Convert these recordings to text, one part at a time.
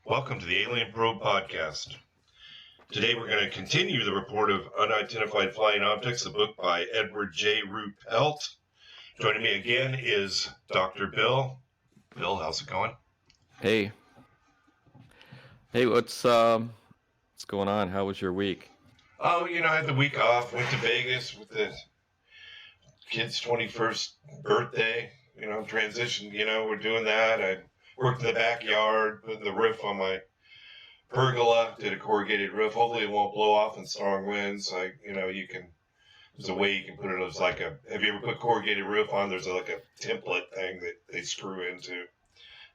Welcome to the Alien Probe Podcast. Today we're going to continue the report of Unidentified Flying Objects, a book by Edward J. Ruppelt. Joining me again is Dr. Bill. Bill, how's it going? Hey, what's going on? How was your week? Oh, I had the week off. Went to Vegas with the kid's 21st birthday. Transition. We're doing that. I worked in the backyard, putting the roof on my pergola. Did a corrugated roof. Hopefully, it won't blow off in strong winds. There's a way you can put it as like a. Have you ever put corrugated roof on? There's like a template thing that they screw into.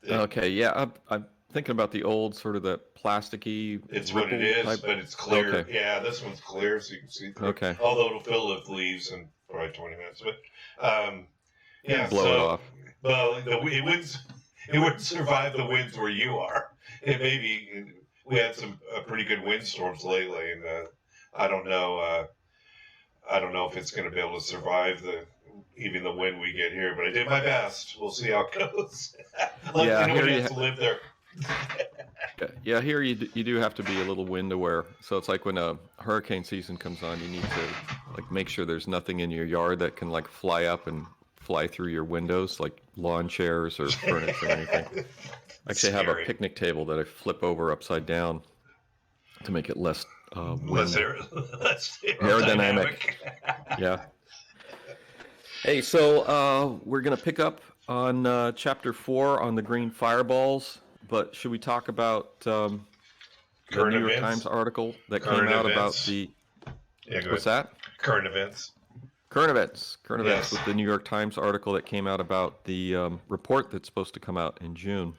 Okay, yeah, I'm thinking about the old sort of the plasticky. It's what it is, type. but it's clear. Okay. Yeah, this one's clear, so you can see through. Okay. Although it'll fill with leaves in probably 20 minutes, but yeah. Blow it off. Well, it wouldn't survive the winds where you are. We had some pretty good windstorms lately, and I don't know. I don't know if it's going to be able to survive even the wind we get here, but I did my best. We'll see how it goes. Anybody has to live there. Yeah, here you do have to be a little wind aware. So it's like when a hurricane season comes on, you need to make sure there's nothing in your yard that can fly up and fly through your windows, like lawn chairs or furniture or anything. Actually, I have a picnic table that I flip over upside down to make it less aerodynamic. Yeah. Hey, so we're going to pick up on Chapter 4 on the green fireballs, but should we talk about the New York Times article that came out about the... What's that? Current events. Current events with the New York Times article that came out about the report that's supposed to come out in June.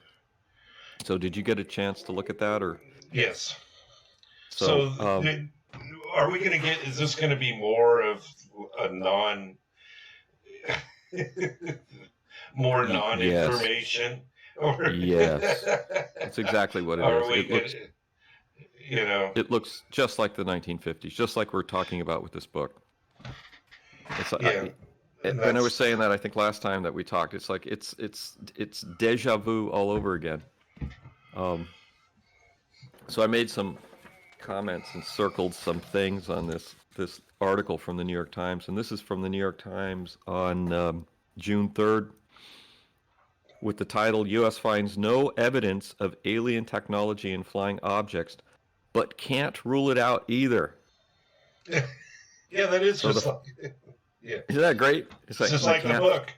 So did you get a chance to look at that? Or yes. So are we going to get, is this going to be more of a non-information? Yes. That's exactly what it is. It looks just like the 1950s, just like we're talking about with this book. When I was saying that, I think last time that we talked, it's like it's deja vu all over again. So I made some comments and circled some things on this article from the New York Times, and this is from the New York Times on June 3rd with the title, U.S. finds no evidence of alien technology in flying objects, but can't rule it out either. Yeah, that is just like... Yeah. Isn't that great? It's just like the book.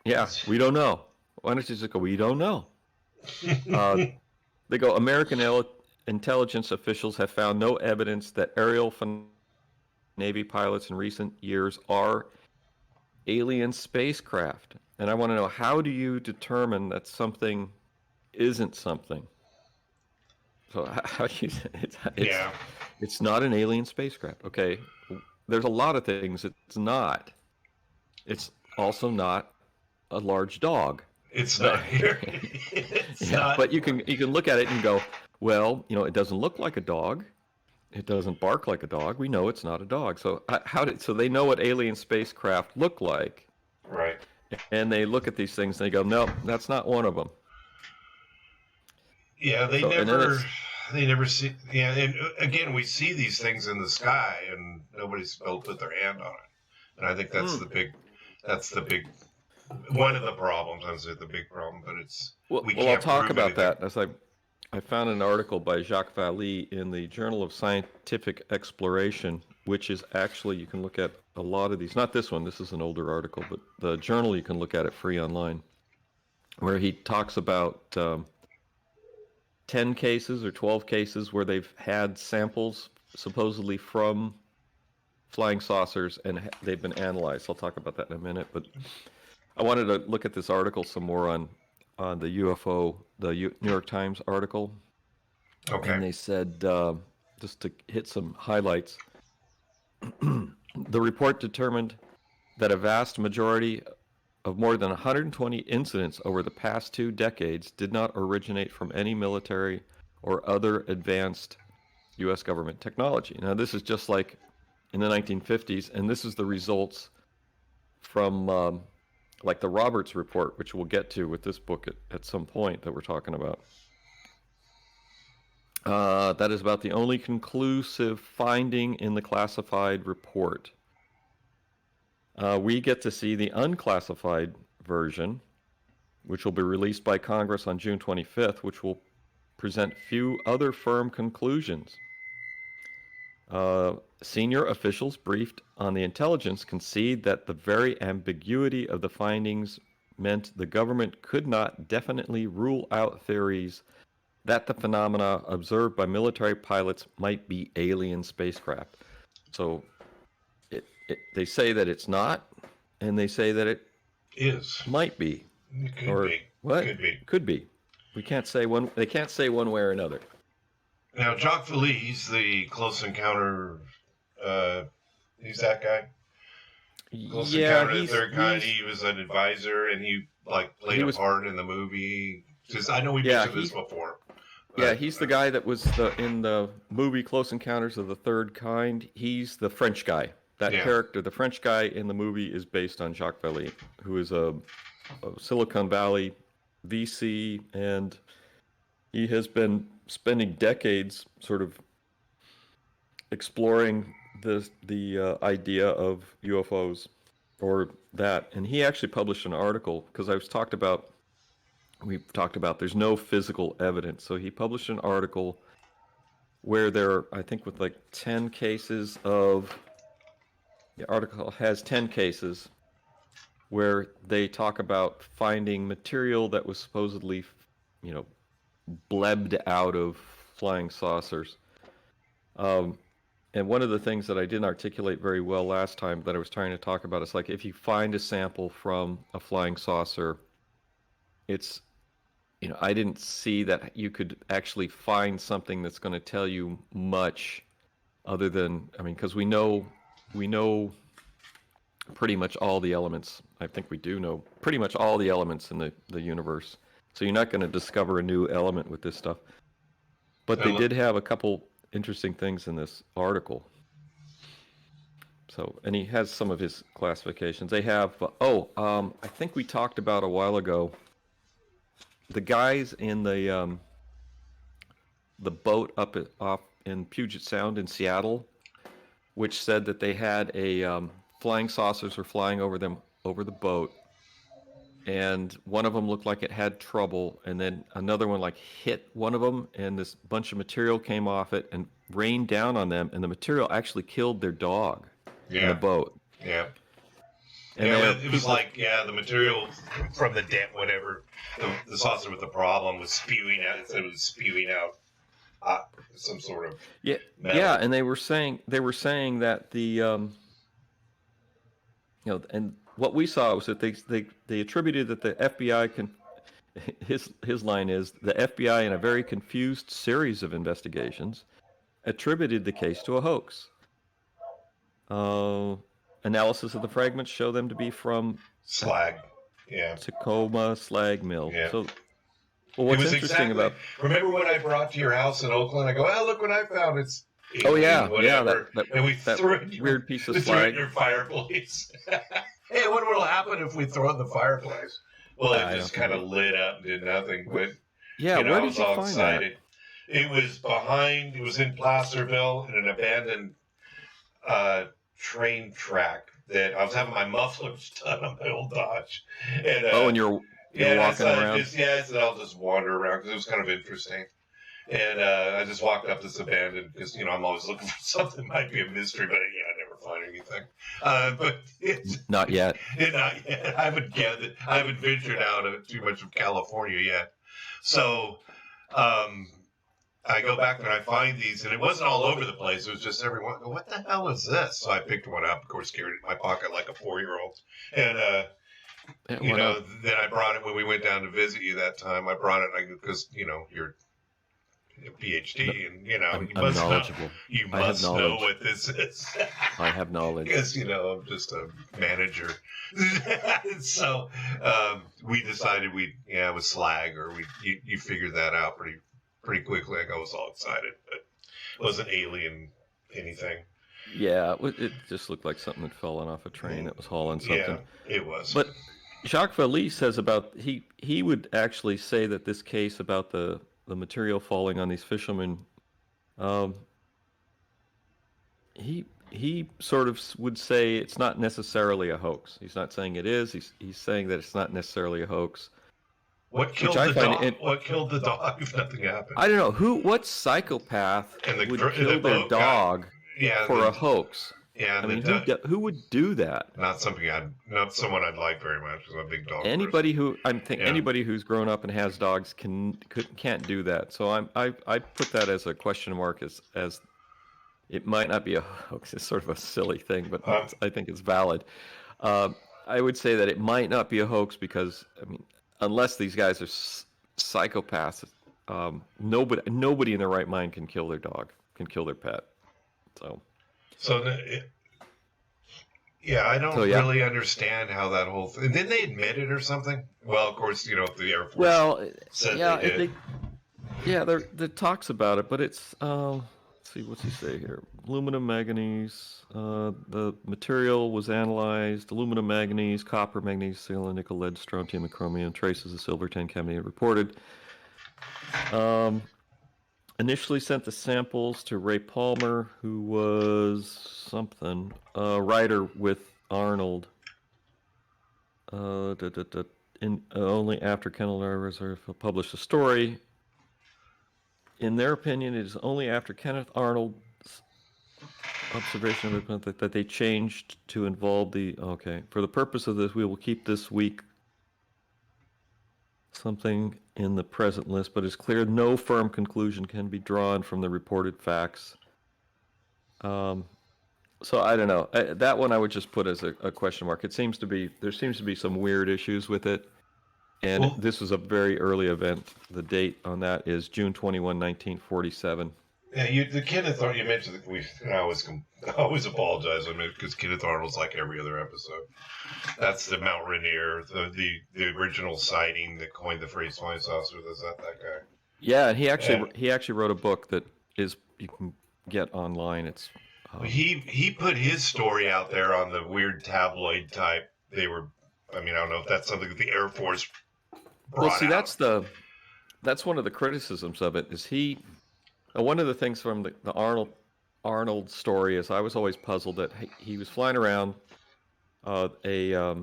Yeah, we don't know. Why don't you just go, we don't know? They go, American intelligence officials have found no evidence that aerial Navy pilots in recent years are alien spacecraft. And I want to know, how do you determine that something isn't something? So how do you... It's not an alien spacecraft. Okay. There's a lot of things it's not. It's also not a large dog. It's not here. Not. But you can look at it and go, well, it doesn't look like a dog. It doesn't bark like a dog. We know it's not a dog. So so they know what alien spacecraft look like. Right. And they look at these things and they go, no, that's not one of them. Yeah, they never see. Yeah, and again, we see these things in the sky, and nobody's able to put their hand on it. And I think that's the big. One of the problems. I would say the big problem, but it's. Well, I'll talk about that. As I found an article by Jacques Vallée in the Journal of Scientific Exploration, which is actually, you can look at a lot of these. Not this one. This is an older article, but the journal, you can look at it free online, where he talks about 10 cases or 12 cases where they've had samples supposedly from flying saucers and they've been analyzed. I'll talk about that in a minute, but I wanted to look at this article some more on the UFO, the New York Times article. Okay. And they said, just to hit some highlights, the report determined that a vast majority of more than 120 incidents over the past 2 decades did not originate from any military or other advanced U.S. government technology. Now, this is just like in the 1950s, and this is the results from like the Roberts report, which we'll get to with this book at some point that we're talking about. That is about the only conclusive finding in the classified report. We get to see the unclassified version, which will be released by Congress on June 25th, which will present few other firm conclusions. Senior officials briefed on the intelligence concede that the very ambiguity of the findings meant the government could not definitely rule out theories that the phenomena observed by military pilots might be alien spacecraft. So they say that it's not, and they say that it is. Might be. It could Or be. what? Could be. Could be. We can't say one. They can't say one way or another. Now, Jacques Vallée, he's the Close Encounter. He's that guy. Close Encounter of the Third Kind. He was an advisor, and he played a part in the movie. Just I know we mentioned this before. Yeah, he's the guy that was in the movie Close Encounters of the Third Kind. He's the French guy. That character, the French guy in the movie, is based on Jacques Vallée, who is a Silicon Valley VC, and he has been spending decades sort of exploring the idea of UFOs or that. And he actually published an article because we've talked about there's no physical evidence. So he published an article where I think with 10 cases of, the article has 10 cases where they talk about finding material that was supposedly, blebbed out of flying saucers. And one of the things that I didn't articulate very well last time that I was trying to talk about is if you find a sample from a flying saucer, it's, I didn't see that you could actually find something that's going to tell you much other than, because we know pretty much all the elements. I think we do know pretty much all the elements in the universe. So you're not going to discover a new element with this stuff. But they did have a couple interesting things in this article. So, and he has some of his classifications. They have, I think we talked about a while ago, the guys in the boat off in Puget Sound in Seattle, which said that they had flying saucers were flying over them, over the boat, and one of them looked like it had trouble, and then another one hit one of them, and this bunch of material came off it and rained down on them, and the material actually killed their dog in the boat. Yeah. And it was the material from the dam, whatever, the saucer with the problem was spewing out. It said it was spewing out some sort of metal. Yeah, and they were saying that the and what we saw was that they attributed that the FBI his line is the FBI in a very confused series of investigations attributed the case to a hoax. Analysis of the fragments show them to be from slag, Tacoma slag mill. Yeah. So, what's interesting about? Remember when I brought to your house in Oakland? I go, look what I found! It's whatever. And we threw it weird piece of slag in your fireplace. Hey, what will happen if we throw it in the fireplace? Well, it just kind of lit up and did nothing. But where did I was you all find excited. That? It was in Placerville in an abandoned train track that I was having my mufflers done on my old Dodge. And, and you're walking around? And I'll just wander around because it was kind of interesting. And I just walked up this abandoned because, I'm always looking for something that might be a mystery, but I never find anything. But not yet. Not yet. I haven't ventured out of too much of California yet. So I go back and I find these, and it wasn't all over the place. It was just everyone. What the hell is this? So I picked one up. Of course, carried it in my pocket like a 4-year-old, and then I brought it when we went down to visit you that time. I brought it because you're a PhD, and you must know what this is. I have knowledge because I'm just a manager. So we decided it was slag, or you figured that out pretty quickly. I was all excited, but it wasn't alien anything. Yeah, it just looked like something that fell off a train that was hauling something. Yeah, it was. But Jacques Vallée says about he would actually say that this case about the material falling on these fishermen Um, he sort of would say it's not necessarily a hoax. He's not saying it is. He's saying that it's not necessarily a hoax. What Which killed I the find dog? What killed the dog if nothing happened? I don't know what psychopath And would kill the their boat guy. dog Yeah, for a hoax. yeah, I mean, who would do that? not someone I'd like very much because I'm a big dog person. Anybody who's grown up and has dogs can't do that. So I put that as a question mark as it might not be a hoax. It's sort of a silly thing, but I think it's valid. I would say that it might not be a hoax because, I mean, unless these guys are psychopaths, nobody in their right mind can kill their dog, can kill their pet. Yeah, I don't really understand how that whole thing. Didn't they admit it or something? Well, of course, the Air Force said they did. There talks about it, but it's let's see, what's he say here? Aluminum, manganese. The material was analyzed: aluminum, manganese, copper, manganese, silver, nickel, lead, strontium, and chromium. Traces of silver, tin, cadmium reported. Initially sent the samples to Ray Palmer, who was a writer with Arnold. Only after Kenneth Reserve published a story. In their opinion, it is only after Kenneth Arnold's observation of it that they changed to involve for the purpose of this, we will keep this week something in the present list, but it's clear no firm conclusion can be drawn from the reported facts. So I don't know. That one I would just put as a question mark. There seems to be some weird issues with it. And this was a very early event. The date on that is June 21, 1947. Yeah, the Kenneth Arnold, you mentioned that I always apologize because Kenneth Arnold's like every other episode. That's the Mount Rainier, the original sighting that coined the phrase flying saucer. Is that guy? Yeah, and he actually wrote a book that you can get online. It's he put his story out there on the weird tabloid type. I don't know if that's something that the Air Force brought out. That's one of the criticisms of it. Is one of the things from the Arnold story is I was always puzzled that he was flying around. A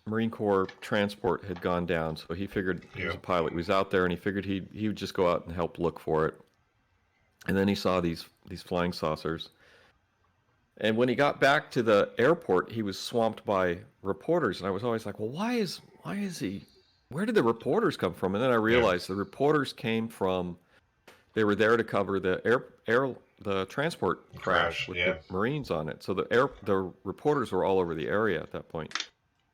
Marine Corps transport had gone down, so he figured he was a pilot. He was out there, and he figured he would just go out and help look for it. And then he saw these flying saucers. And when he got back to the airport, he was swamped by reporters, and I was always like, well, why is he? Where did the reporters come from? And then I realized the reporters came from. They were there to cover the transport crash with the Marines on it. So the reporters were all over the area at that point.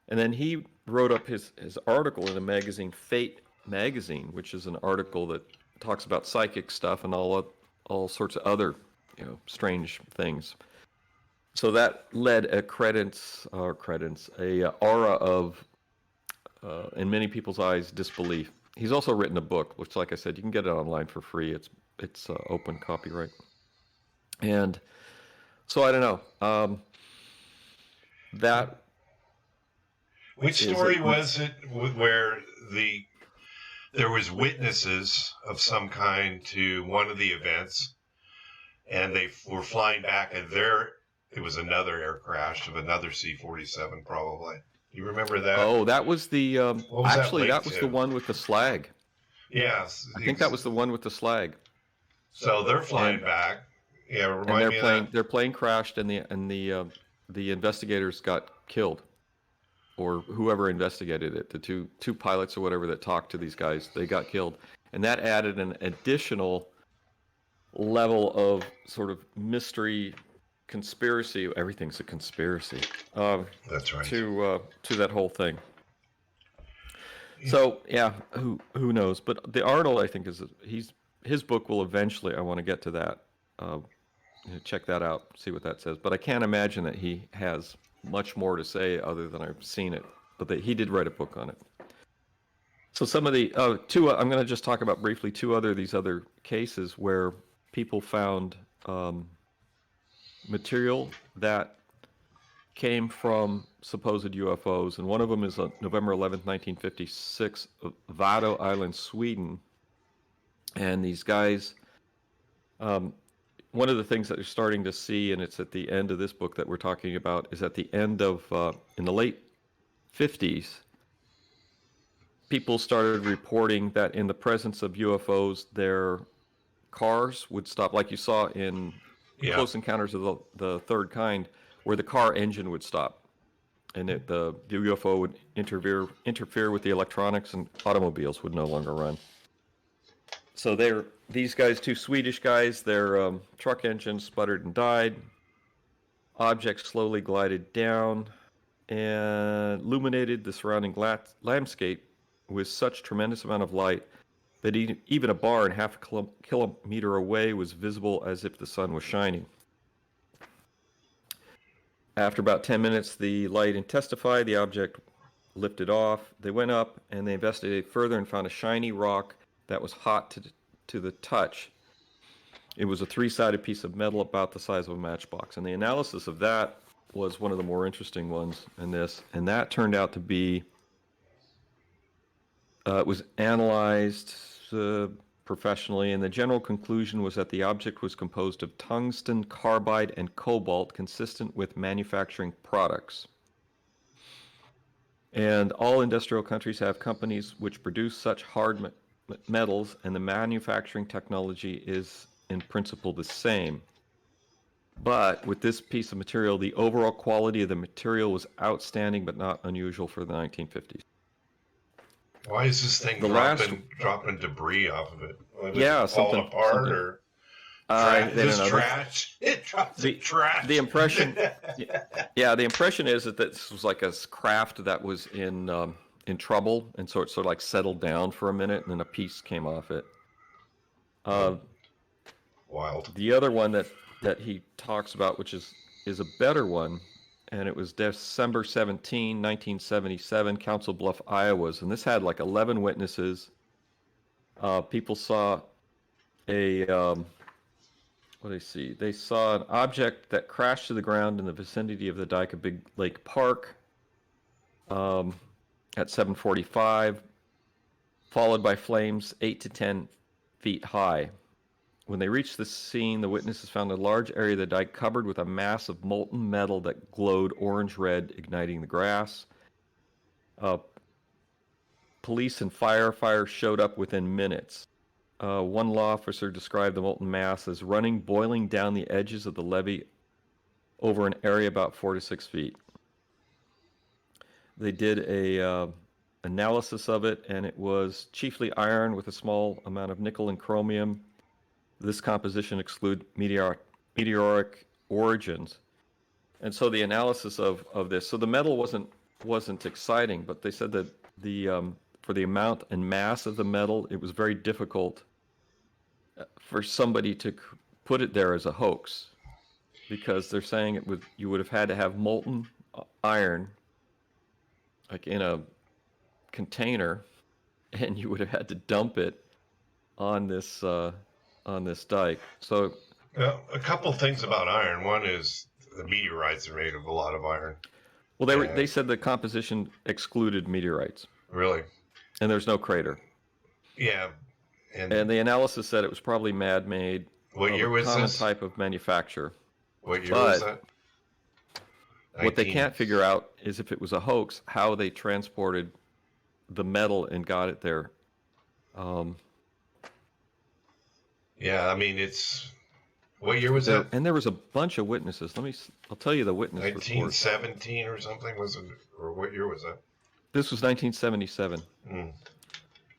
And then he wrote up his article in a magazine, Fate magazine, which is an article that talks about psychic stuff and all sorts of other strange things. So that led a aura of, in many people's eyes, disbelief. He's also written a book, which, like I said, you can get it online for free. It's open copyright. And so I don't know. Which story was it where there was witnesses of some kind to one of the events, and they were flying back, and it was another air crash of another C-47, probably. You remember that? Oh, that was the that was the one with the slag. Yes, I think that was the one with the slag. So they're flying back. Yeah, remind me of that. Their plane crashed, and the investigators got killed, or whoever investigated it. The two pilots or whatever that talked to these guys, they got killed, and that added an additional level of sort of mystery. Conspiracy. Everything's a conspiracy. That's right. To that whole thing. So yeah, who knows? But the Arnold, I think, his book will eventually. I want to get to that. Check that out. See what that says. But I can't imagine that he has much more to say other than I've seen it. But he did write a book on it. So some of the two. I'm going to just talk about briefly these other cases where people found. Material that came from supposed UFOs, and one of them is on November 11th, 1956, Vado Island, Sweden. And these guys Um, one of the things that you're starting to see, and it's at the end of this book that we're talking about, is at the end of, in the late 50s, people started reporting that in the presence of UFOs, their cars would stop, like you saw in Yeah. Close Encounters of the Third Kind, where the car engine would stop, and the UFO would interfere with the electronics, and automobiles would no longer run. So these guys, two Swedish guys, their truck engine sputtered and died. Objects slowly glided down and illuminated the surrounding landscape with such tremendous amount of light that even a barn half a kilometer away was visible as if the sun was shining. After about 10 minutes, the light intensified, the object lifted off. They went up and they investigated further and found a shiny rock that was hot to the touch. It was a 3-sided piece of metal about the size of a matchbox. And the analysis of that was one of the more interesting ones in this. And that turned out to be, it was analyzed professionally, and the general conclusion was that the object was composed of tungsten, carbide, and cobalt, consistent with manufacturing products. And all industrial countries have companies which produce such hard metals, and the manufacturing technology is in principle the same. But with this piece of material, the overall quality of the material was outstanding but not unusual for the 1950s. Why is this thing dropping debris off of it? Yeah, falling apart or trash? It drops trash. The impression, yeah, the impression is that this was like a craft that was in trouble, and so it sort of like settled down for a minute, and then a piece came off it. Wild. The other one that he talks about, which is a better one, and it was December 17, 1977, Council Bluff, Iowa, and this had like 11 witnesses. People saw what do they see? They saw an object that crashed to the ground in the vicinity of the dike of Big Lake Park at 7:45, followed by flames 8 to 10 feet high. When they reached the scene, the witnesses found a large area of the dike covered with a mass of molten metal that glowed orange-red, igniting the grass. Police and firefighters showed up within minutes. One law officer described the molten mass as boiling down the edges of the levee over an area about 4 to 6 feet. They did a analysis of it, and it was chiefly iron with a small amount of nickel and chromium. This composition excludes meteoric origins. And so the analysis of this, so the metal wasn't exciting, but they said that for the amount and mass of the metal, it was very difficult for somebody to put it there as a hoax, because they're saying you would have had to have molten iron, like in a container, and you would have had to dump it on this dike. So, a couple things about iron. One is the meteorites are made of a lot of iron. Well, they said the composition excluded meteorites. Really? And there's no crater. Yeah. And the analysis said it was probably man-made. What year was common this? Type of manufacture. What year was that? What they can't figure out is if it was a hoax, how they transported the metal and got it there. Yeah, I mean, what year was that? And there was a bunch of witnesses. I'll tell you the witness 1917 or something, was it? Or what year was that? This was 1977.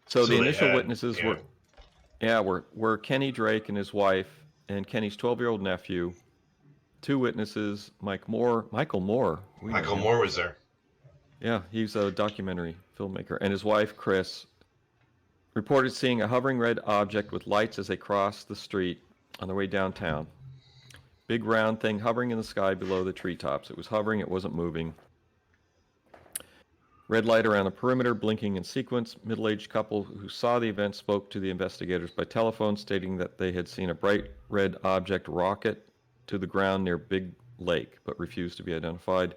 So the initial witnesses were Kenny Drake and his wife, and Kenny's 12-year-old nephew. 2 witnesses, Michael Moore. Michael Moore was there. Yeah, he's a documentary filmmaker. And his wife, Chris, reported seeing a hovering red object with lights as they crossed the street on their way downtown. Big round thing hovering in the sky below the treetops. It was hovering, it wasn't moving. Red light around the perimeter, blinking in sequence. Middle-aged couple who saw the event spoke to the investigators by telephone, stating that they had seen a bright red object rocket to the ground near Big Lake, but refused to be identified.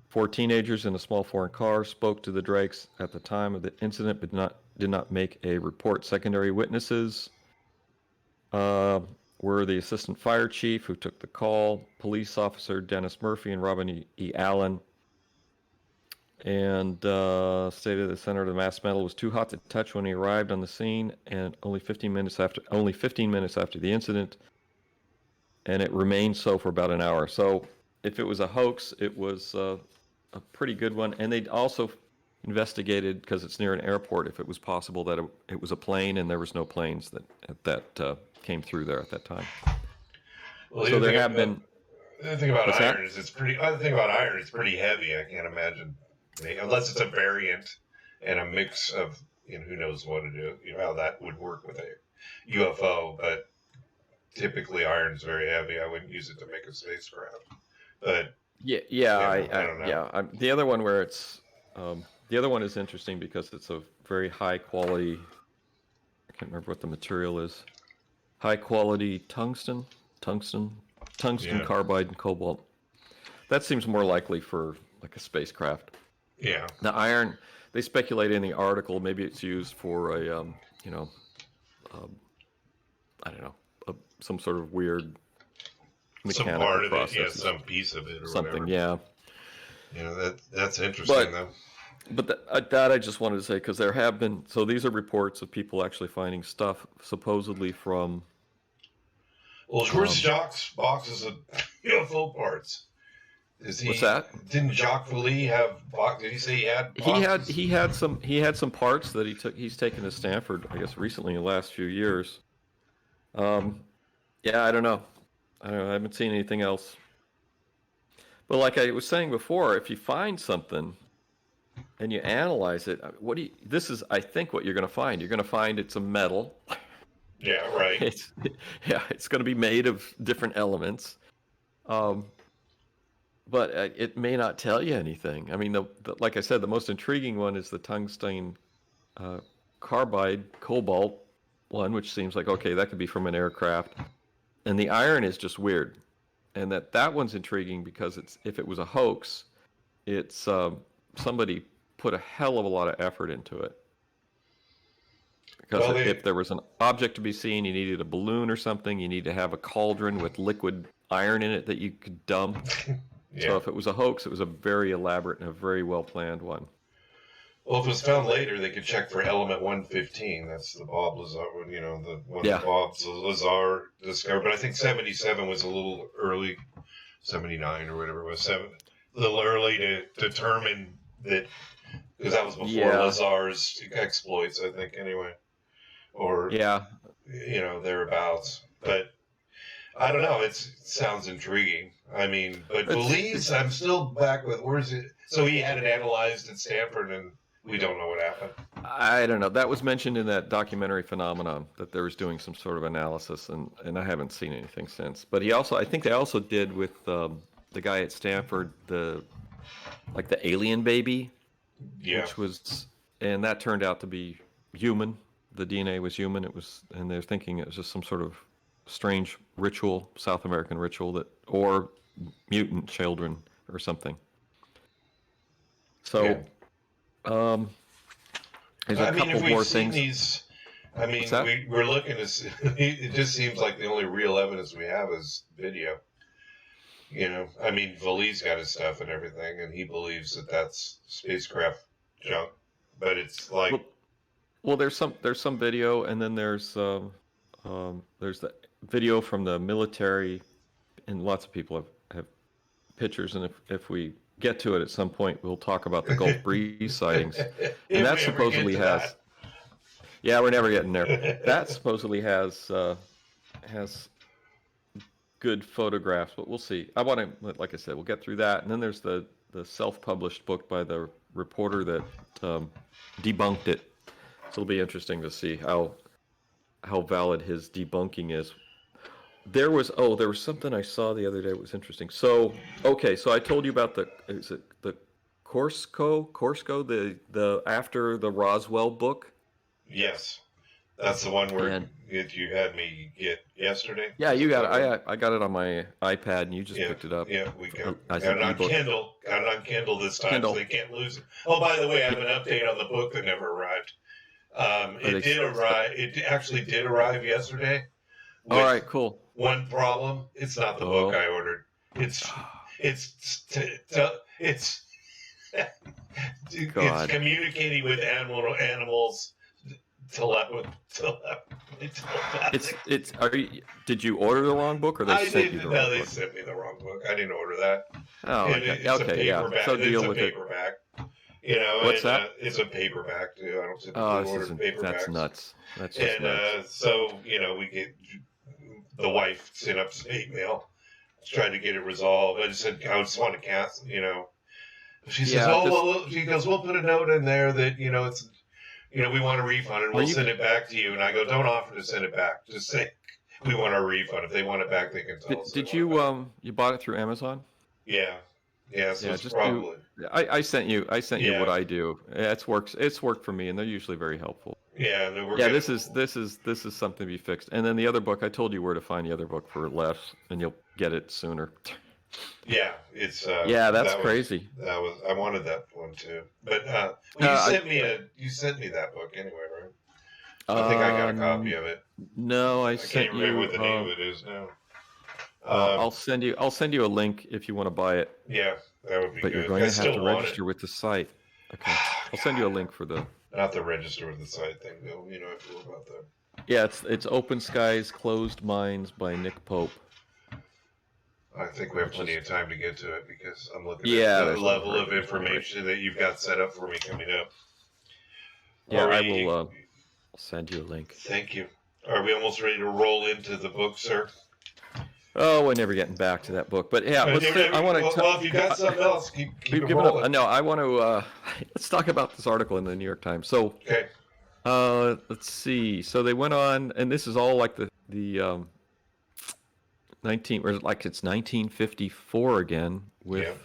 4 teenagers in a small foreign car spoke to the Drakes at the time of the incident, but did not make a report. Secondary witnesses were the assistant fire chief who took the call, police officer Dennis Murphy and Robin E. Allen, and stated the center of the mass metal was too hot to touch when he arrived on the scene, and only 15 minutes after the incident, and it remained so for about an hour. So if it was a hoax, it was a pretty good one. And they also investigated, because it's near an airport, if it was possible that it was a plane, and there was no planes that came through there at that time. Well, so there have been. The thing about iron is it's pretty. The thing about iron is pretty heavy. I can't imagine, unless it's a variant and a mix of, who knows what it is, how that would work with a UFO. But typically, iron is very heavy. I wouldn't use it to make a spacecraft. But I don't know. The other one where it's the other one is interesting because it's a very high quality. I can't remember what the material is. High quality tungsten, carbide, and cobalt. That seems more likely for like a spacecraft. Yeah. The iron, they speculate in the article, maybe it's used for a, I don't know, some sort of weird mechanical some part of process. It, some piece of it, or something, whatever. Yeah. That's interesting, though. But that I just wanted to say, because there have been, so these are reports of people actually finding stuff supposedly from. Well, where's Jacques' boxes of UFO parts? What's that? Didn't Jacques Vallée have? Did he say he had? Boxes? He had some parts that he's taken to Stanford, I guess, recently in the last few years. Yeah, I don't know. I haven't seen anything else. But like I was saying before, if you find something and you analyze it, this is, I think, what you're going to find. You're going to find it's a metal. Yeah, right. It's going to be made of different elements. But it may not tell you anything. I mean, like I said, the most intriguing one is the tungsten carbide cobalt one, which seems like, okay, that could be from an aircraft. And the iron is just weird. And that one's intriguing because if it was a hoax, it's somebody put a hell of a lot of effort into it. Because if there was an object to be seen, you needed a balloon or something. You need to have a cauldron with liquid iron in it that you could dump. Yeah. So if it was a hoax, it was a very elaborate and a very well-planned one. Well, if it was found later, they could check for element 115. That's the Bob Lazar, the one that Bob Lazar discovered. But I think 77 was a little early, 79 or whatever it was, a little early to determine that, because that was before Lazar's exploits, I think, anyway. Or, thereabouts. But I don't know. It sounds intriguing. I mean, but Vallée's, I'm still back with, where's it? So he had it analyzed at Stanford, and we don't know what happened. I don't know. That was mentioned in that documentary Phenomenon, that they was doing some sort of analysis, and I haven't seen anything since. But I think they also did with the guy at Stanford, the alien baby, which was, and that turned out to be human. The DNA was human. And they're thinking it was just some sort of strange ritual, South American ritual, or mutant children or something. So, there's a couple more things. We're looking to see, it just seems like the only real evidence we have is video. Vallée's got his stuff and everything, and he believes that that's spacecraft junk, but it's like. Well, there's some video, and then there's the video from the military, and lots of people have pictures, and if we get to it at some point, we'll talk about the Gulf Breeze sightings, and that supposedly has. Yeah, we're never getting there. That supposedly has good photographs, but we'll see. I want to, like I said, we'll get through that, and then there's the self-published book by the reporter that debunked it. So it'll be interesting to see how valid his debunking is. There was something I saw the other day that was interesting. So I told you about the Corso, the after the Roswell book. Yes, that's the one where you had me get yesterday. Yeah, you got it. I got it on my iPad, and you just picked it up. Yeah, we got it on Kindle. Got it on Kindle this time, so they can't lose it. Oh, by the way, I have an update on the book that never arrived. It did arrive. It actually did arrive yesterday, All with right, cool. one problem: it's not the book I ordered. It's it's it's God. communicating with animals It's did you order the wrong book or they sent you the wrong they book? sent me the wrong book. I didn't order that. Oh, And okay. it's a Okay, yeah. paperback. So It's deal a with it. paperback. What's that? It's a paperback too. I don't typically Oh, order paperbacks. that's nuts. That's just nuts. So we get the wife sent up state mail, trying to get it resolved. I just said I just want to cancel. She says, she goes, we'll put a note in there that it's we want a refund and we'll send it back to you. And I go, don't offer to send it back. Just say we want our refund. If they want it back, they can tell us. Did you you bought it through Amazon? Yeah. So it's just probably. I sent you what I do. It's worked for me, and they're usually very helpful. Yeah, this is something to be fixed. And then the other book, I told you where to find the other book for less, and you'll get it sooner. Yeah, it's that's crazy. I wanted that one too. But you sent me that book anyway, right? I think I got a copy of it. No, I can't remember what the name of it is now. I'll send you a link if you want to buy it. Yeah, that would be good. But you're going to have to register with the site. Okay. I'll send you a link for the not the register with the site thing though. I feel about that. Yeah, it's Open Skies, Closed Minds by Nick Pope. I think we have plenty of time to get to it because I'm looking at the level of information that you've got set up for me coming up. Yeah, I will I'll send you a link. Thank you. Are we almost ready to roll into the book, sir? Oh, we're never getting back to that book. But yeah, I want to... Well, if you got something else, keep it rolling. No, I want to... let's talk about this article in the New York Times. So, okay. Let's see. So they went on, and this is all like the 1954 again with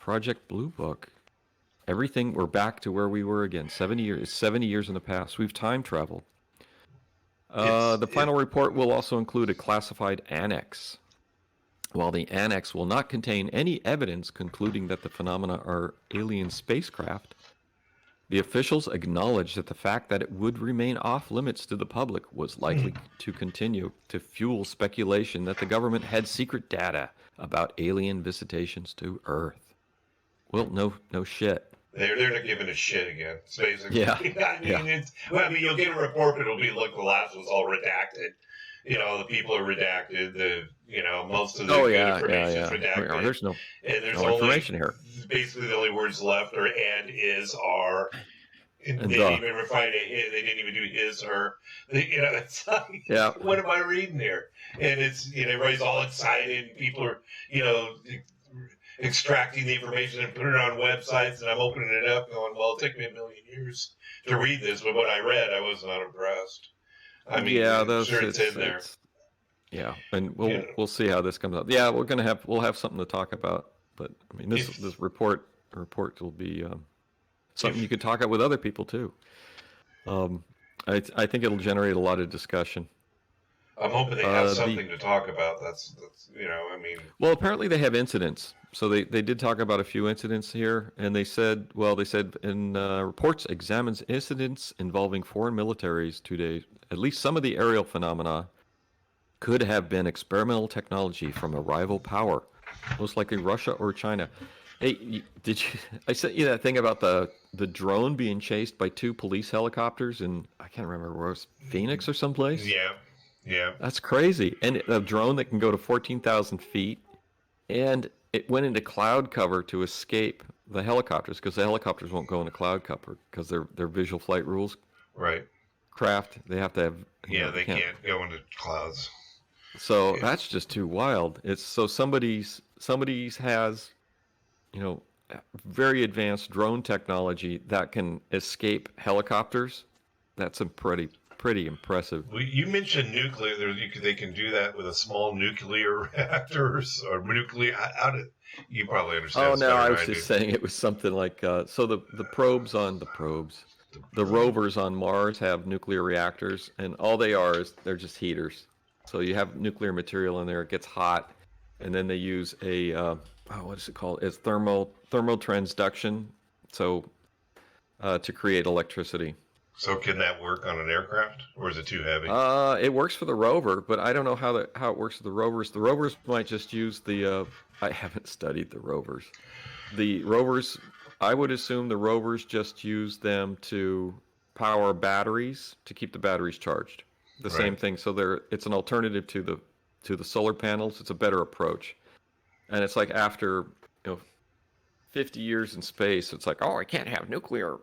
Project Blue Book. Everything, we're back to where we were again. 70 years in the past. We've time traveled. The final report will also include a classified annex. While the annex will not contain any evidence concluding that the phenomena are alien spacecraft, the officials acknowledged that the fact that it would remain off limits to the public was likely to continue to fuel speculation that the government had secret data about alien visitations to Earth. Well, no shit. They're not giving a shit again. It's basically. Yeah. You'll get a report, but it'll be like the last one's all redacted. The people are redacted. Most of the information is redacted. There's no only information here. Basically, the only words left are and, is, are. And they didn't even refine it. They didn't even do his, her. It's like, what am I reading here? And it's everybody's all excited. And people are extracting the information and putting it on websites, and I'm opening it up going, well, it took me 1 million years to read this, but what I read, I was not impressed. I mean, sure it's in there. Yeah, and we'll see how this comes out. Yeah, we'll have something to talk about, but I mean, this report will be something you could talk about with other people too. I think it'll generate a lot of discussion. I'm hoping they have something to talk about. That's Well, apparently they have incidents. So they did talk about a few incidents here, and they said in reports examines incidents involving foreign militaries today, at least some of the aerial phenomena could have been experimental technology from a rival power, most likely Russia or China. Hey, I sent you that thing about the drone being chased by 2 police helicopters in, I can't remember where it was, Phoenix or someplace? Yeah. That's crazy. And a drone that can go to 14,000 feet, and it went into cloud cover to escape the helicopters, because the helicopters won't go into cloud cover because they're visual flight rules. Right. Craft, they have to have... they can't go into clouds. So that's just too wild. It's so somebody's has, very advanced drone technology that can escape helicopters. That's pretty impressive. Well, you mentioned nuclear. They can do that with a small nuclear reactors or nuclear. You probably understand? Oh no, I was just saying it was something like so the rovers on Mars have nuclear reactors, and all they are is they're just heaters. So you have nuclear material in there, it gets hot, and then they use a what is it called? It's thermal transduction, so to create electricity. So can that work on an aircraft, or is it too heavy? It works for the rover, but I don't know how it works for the rovers. The rovers might just use the. I haven't studied the rovers. The rovers, I would assume the rovers just use them to power batteries to keep the batteries charged. The same Right. thing. So it's an alternative to the solar panels. It's a better approach. And it's like after 50 years in space, it's like, oh, I can't have nuclear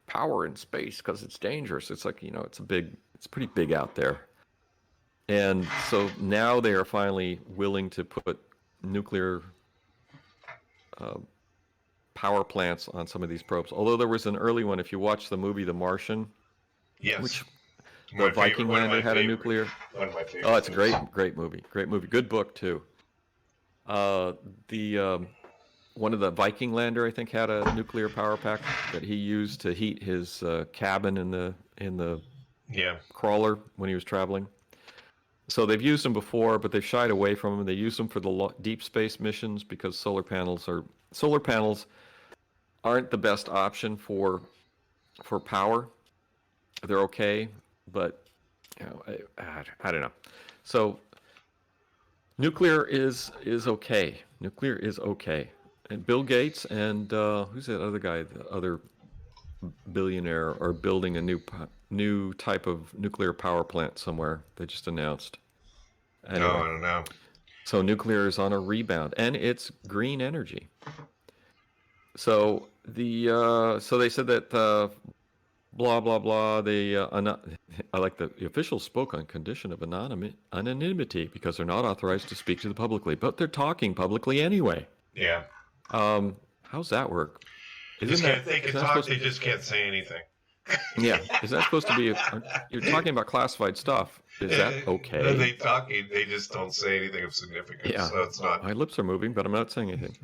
power in space because it's dangerous. It's like, it's pretty big out there. And so now they are finally willing to put nuclear power plants on some of these probes. Although there was an early one, if you watch the movie The Martian, Yes. which the Viking lander had a nuclear. One of my favorites. Oh, it's a great movie. Great movie. Good book too. One of the Viking lander, I think, had a nuclear power pack that he used to heat his cabin in the crawler when he was traveling. So they've used them before, but they've shied away from them. They use them for the deep space missions because solar panels aren't the best option for power. They're okay, but I don't know. So nuclear is okay. Nuclear is okay. And Bill Gates and who's that other guy? The other billionaire are building a new type of nuclear power plant somewhere. They just announced. Anyway, No, I don't know. So nuclear is on a rebound, and it's green energy. So so they said that blah blah blah. I like the officials spoke on condition of anonymity because they're not authorized to speak to the publicly, but they're talking publicly anyway. Yeah. How's that work? They can talk. They just can't say anything. Yeah. Is that supposed to be? You're talking about classified stuff. Is that okay? They just don't say anything of significance. Yeah. So it's not. My lips are moving, but I'm not saying anything.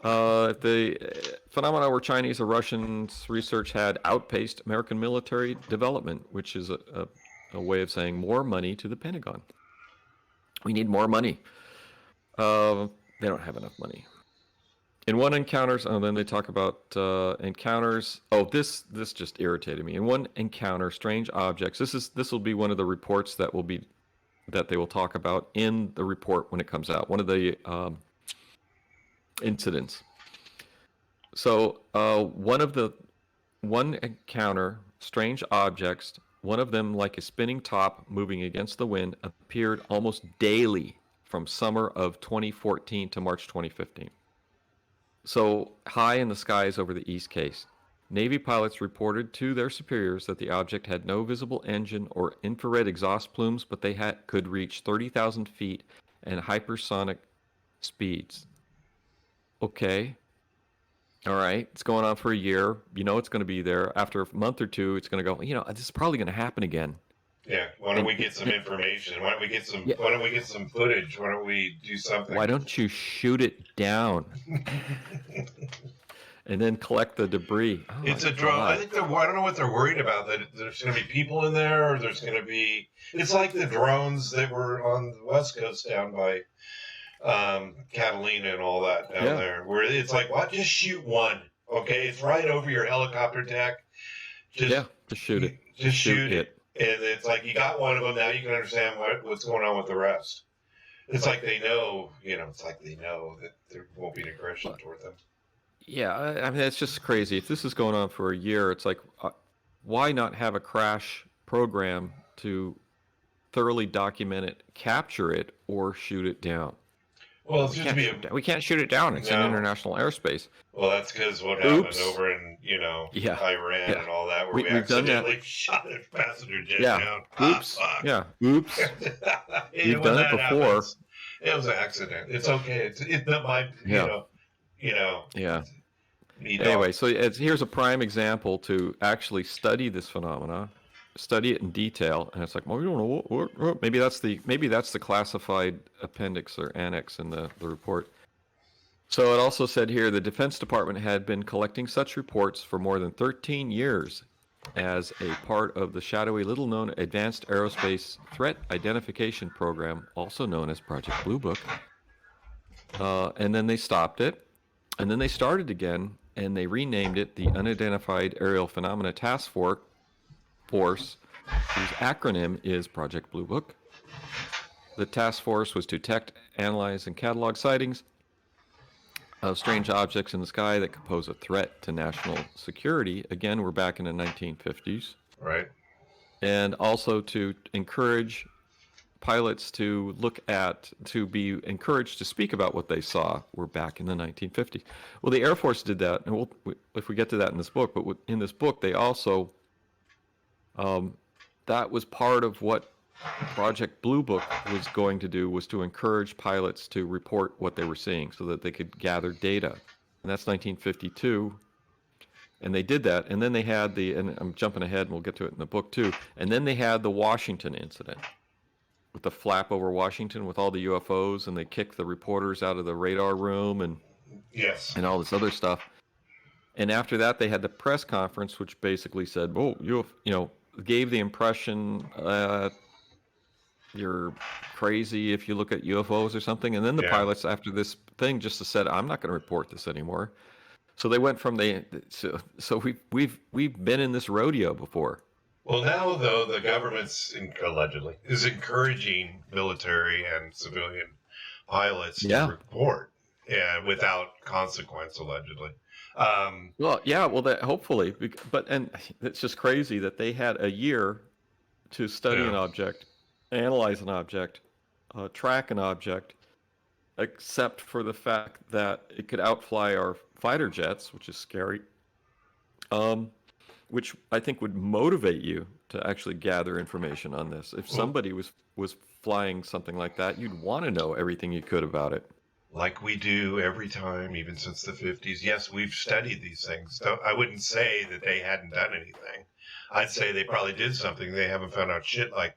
The phenomena where Chinese or Russians research had outpaced American military development, which is a way of saying more money to the Pentagon. We need more money. They don't have enough money. In one encounters, then they talk about encounters. Oh, this just irritated me. In one encounter, strange objects. This will be one of the reports that they will talk about in the report when it comes out. One of the incidents. So one encounter, strange objects. One of them, like a spinning top moving against the wind, appeared almost daily from summer of 2014 to March 2015. So high in the skies over the East Coast, Navy pilots reported to their superiors that the object had no visible engine or infrared exhaust plumes, but they could reach 30,000 feet and hypersonic speeds. Okay. All right. It's going on for a year. It's going to be there. After a month or two, it's going to go, this is probably going to happen again. Yeah. Why don't we get some information? Why don't we get some? Yeah. Why don't we get some footage? Why don't we do something? Why don't you shoot it down? And then collect the debris. Oh, it's a drone. I think I don't know what they're worried about. That there's going to be people in there, or there's going to be. It's like the drones that were on the West Coast down by Catalina and all that down there, where it's like, what? Just shoot one. Okay, it's right over your helicopter deck. Just shoot it. Just shoot it. And it's like, you got one of them, now you can understand what's going on with the rest. It's like they know, it's like they know that there won't be an aggression toward them. Yeah, I mean, it's just crazy. If this is going on for a year, it's like, why not have a crash program to thoroughly document it, capture it, or shoot it down? Well, we can't shoot it down. It's in international airspace. Well, that's because what happened over in Iran and all that, where we accidentally shot a passenger jet down. Oops. Oops. We've done it before. Happens, it was an accident. It's okay. It's not my. Anyway, so here's a prime example to actually study this phenomena, study it in detail, and it's like, well, we don't know what maybe that's the classified appendix or annex in the report. So it also said here the Defense Department had been collecting such reports for more than 13 years as a part of the shadowy, little-known Advanced Aerospace Threat Identification Program, also known as Project Bluebook. And then they stopped it, and then they started again, and they renamed it the Unidentified Aerial Phenomena Task Force, force, whose acronym is Project Blue Book. The task force was to detect, analyze, and catalog sightings of strange objects in the sky that could pose a threat to national security. Again, we're back in the 1950s. Right. And also to encourage pilots to be encouraged to speak about what they saw. We're back in the 1950s. Well, the Air Force did that, and if we get to that in this book, but in this book, they also, that was part of what Project Blue Book was going to do, was to encourage pilots to report what they were seeing so that they could gather data. And that's 1952. And they did that. And then they had and I'm jumping ahead and we'll get to it in the book too. And then they had the Washington incident with the flap over Washington with all the UFOs, and they kicked the reporters out of the radar room and Yes. and all this other stuff. And after that, they had the press conference, which basically said, "Oh, gave the impression you're crazy if you look at UFOs or something." And then the pilots, after this thing, just said, "I'm not going to report this anymore." So they went from so we've been in this rodeo before. Well, now though the government's allegedly is encouraging military and civilian pilots to report, without consequence, allegedly. That hopefully, and it's just crazy that they had a year to study an object, analyze an object, track an object, except for the fact that it could outfly our fighter jets, which is scary. Which I think would motivate you to actually gather information on this. If somebody was flying something like that, you'd want to know everything you could about it. Like we do every time, even since the 50s. Yes, we've studied these things. I wouldn't say that they hadn't done anything. I'd say they probably did something. They haven't found out shit like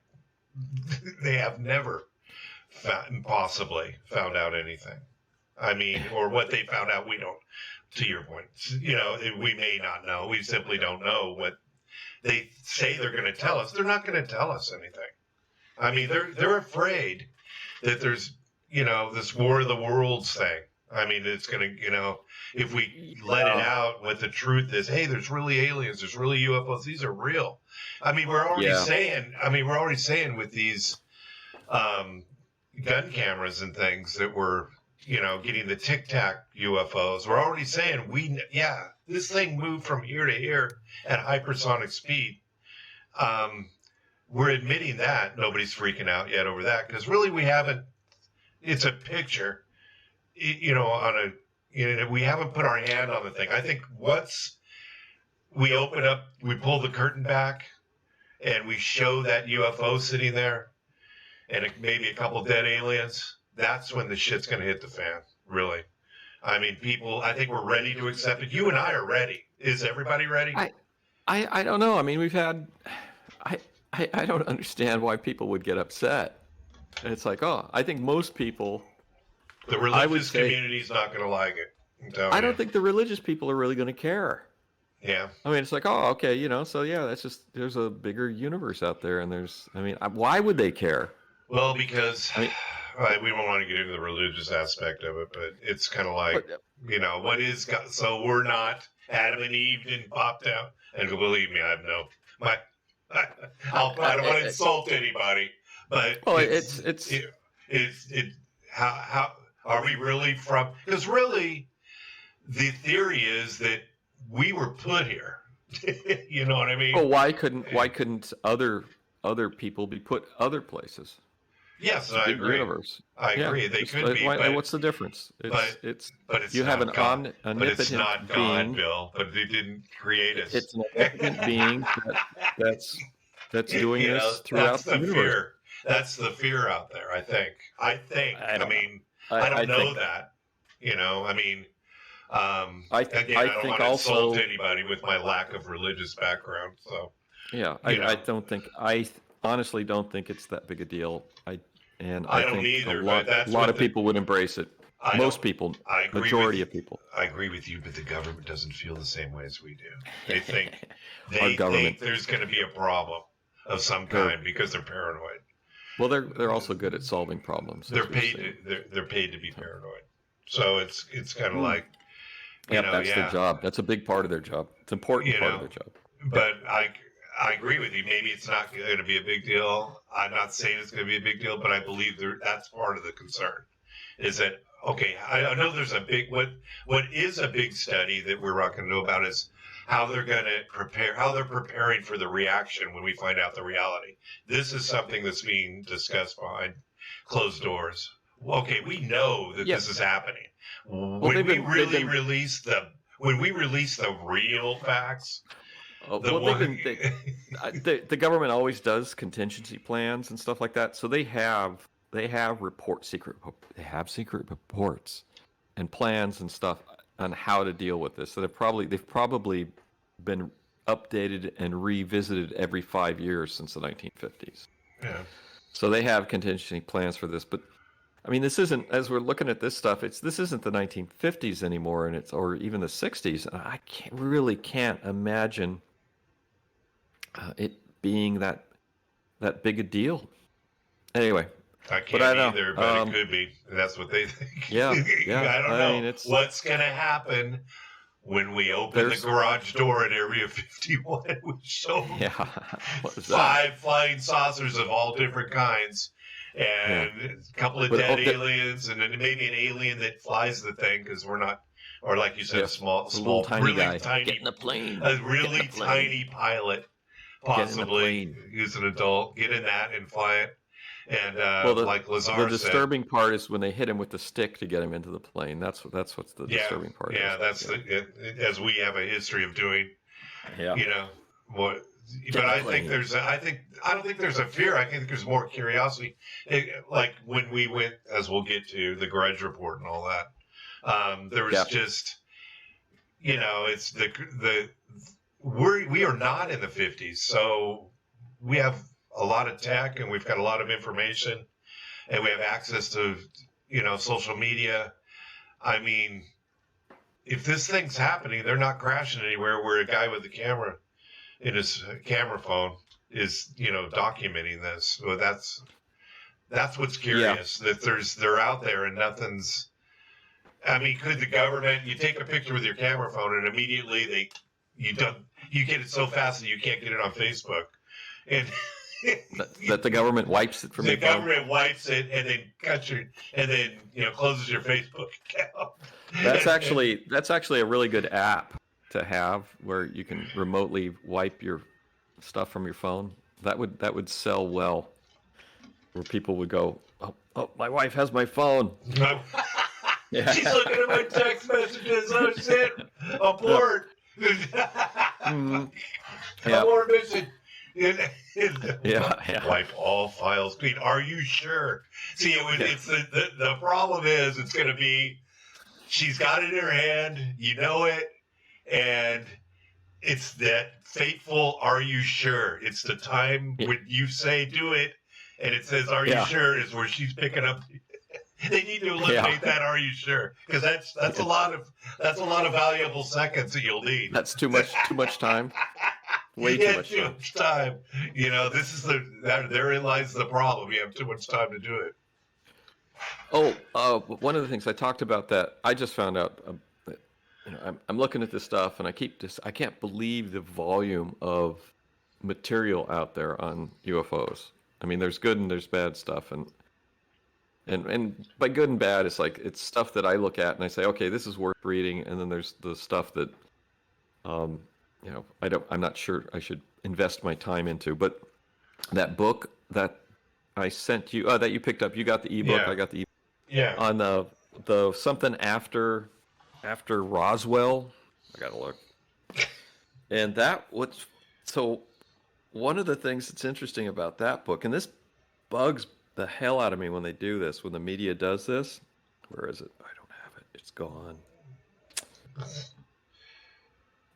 they have never possibly found out anything. I mean, or what they found out, we don't. To your point, we may not know. We simply don't know what they say they're going to tell us. They're not going to tell us anything. I mean, they're afraid that there's, this War of the Worlds thing. I mean, it's going to, if we let it out, what the truth is, hey, there's really aliens, there's really UFOs, these are real. I mean, we're already saying with these gun cameras and things that we're, getting the Tic Tac UFOs. We're already saying this thing moved from here to here at hypersonic speed. We're admitting that. Nobody's freaking out yet over that because really we haven't. It's a picture, we haven't put our hand on the thing. I think once we open up, we pull the curtain back, and we show that UFO sitting there, and maybe a couple dead aliens. That's when the shit's going to hit the fan, really. I mean, I think we're ready to accept it. You and I are ready. Is everybody ready? I don't know. I mean, I don't understand why people would get upset. It's like, I think most people... The religious community's not going to like it. I don't think the religious people are really going to care. Yeah. I mean, it's like, so that's just, there's a bigger universe out there, and why would they care? Well, because... we don't want to get into the religious aspect of it, but it's kind of like, what is God? So we're not Adam and Eve didn't pop down. And believe me, I have I don't want to insult anybody, but how are we really from? Because really, the theory is that we were put here. You know what I mean? Well, why couldn't other people be put other places? Yes, I agree. Universe. I agree. They could be. What's the difference? It's you have an omnipotent but it's not God, being, Bill. But they didn't create us. It's an omnipotent being that's doing this throughout the universe. Fear. That's the fear out there. I think. I don't know that. I mean. I don't want to insult anybody with my lack of religious background. So. Yeah, I honestly don't think it's that big a deal. I don't think either, a lot of people would embrace it. Most people, majority of people. I agree with you, but the government doesn't feel the same way as we do. They think there's going to be a problem of some kind because they're paranoid. Well, they're also good at solving problems. They're paid to be paranoid. So it's kind of like that's their job. That's a big part of their job. It's an important part of their job. But I agree with you. Maybe it's not going to be a big deal. I'm not saying it's going to be a big deal, but I believe that's part of the concern. Is that okay? I know there's a big what is a big study that we're not going to know about is how they're going to prepare, how they're preparing for the reaction when we find out the reality. This is something that's being discussed behind closed doors. Okay, we know that this is happening. When we release the real facts, the government always does contingency plans and stuff like that. So they have secret reports and plans and stuff on how to deal with this. So they've probably been updated and revisited every 5 years since the 1950s. Yeah. So they have contingency plans for this, but I mean, this isn't, as we're looking at this stuff, this isn't the 1950s anymore, and or even the 60s. I can't imagine it being that big a deal. Anyway, I can't either, but it could be. That's what they think. Yeah, yeah. I don't know. Mean, what's going to happen when we open the garage door at Area 51? We show 5 flying saucers of all different kinds, and a couple of dead aliens, and then maybe an alien that flies the thing because we're not, or like you said, small, tiny really guy. tiny, get in the plane. A really tiny pilot, possibly who's an adult, get in that and fly it. And like Lazar said, the disturbing part is when they hit him with the stick to get him into the plane. That's what's the disturbing part. Yeah, that's as we have a history of doing. Yeah. You know what? But I don't think there's a fear. I think there's more curiosity. Like when we went, as we'll get to, the Grudge Report and all that. There was just, it's we are not in the 50s, so we have a lot of tech and we've got a lot of information and we have access to, social media. I mean, if this thing's happening, they're not crashing anywhere where a guy with a camera in his camera phone is, documenting this. So that's what's curious, that they're out there and nothing's, I mean, could the government, you take a picture with your camera phone and immediately you get it so fast that you can't get it on Facebook. And that the government wipes it from your phone? The government wipes it and then closes your Facebook account. That's actually a really good app to have where you can remotely wipe your stuff from your phone. That would sell well, where people would go, oh, my wife has my phone. Yeah. She's looking at my text messages. Oh shit, abort. Abort mission. Wipe all files clean. Are you sure? See, it's the problem is it's going to be, she's got it in her hand, it, and it's that fateful, are you sure? It's the time when you say do it, and it says, are you sure, is where she's picking up. They need to eliminate that. Are you sure? Because that's a lot of valuable seconds that you'll need. That's too much time. Way too much time. This is therein lies the problem. You have too much time to do it. One of the things I talked about that I just found out. I'm looking at this stuff and I can't believe the volume of material out there on UFOs. I mean, there's good and there's bad stuff, and by good and bad, it's stuff that I look at and I say, okay, this is worth reading, and then there's the stuff that, I'm not sure I should invest my time into. But that book that I sent you, that you picked up, you got the ebook, I got the ebook. Yeah. On the something after Roswell, I gotta look. And so one of the things that's interesting about that book, and this bugs the hell out of me when they do this, when the media does this. Where is it? I don't have it. It's gone.